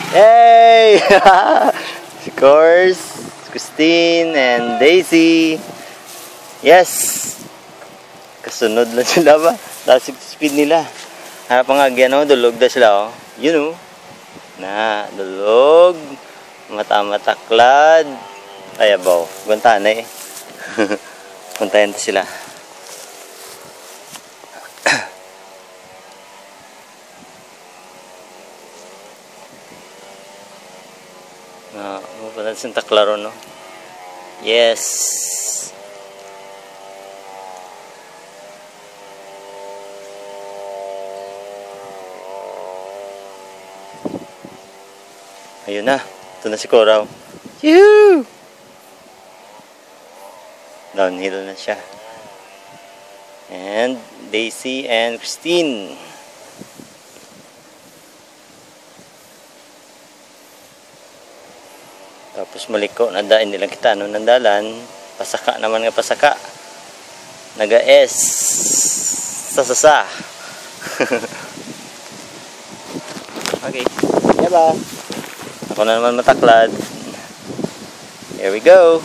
Yay! Of course, Christine and Daisy. Yes! Kasunod lang sila ba? Lasig speed nila. Harap nga gano'n, dulog na sila, oh. You know. Na, dulog. Mata-mataklad. Ay, abaw. Guantana eh. Puntayan sila. Mapunta Santa Clara, no? Yes! Ayun na. Ito na si Coraw. Yoo! Downhill na siya. And Daisy and Christine. Tapos maliko. Nadain nilang kita. Ano nandalan? Pasaka naman nga pasaka. Naga-S. Sasasa. Okay. Diba? Ako na naman mataklad. Here we go.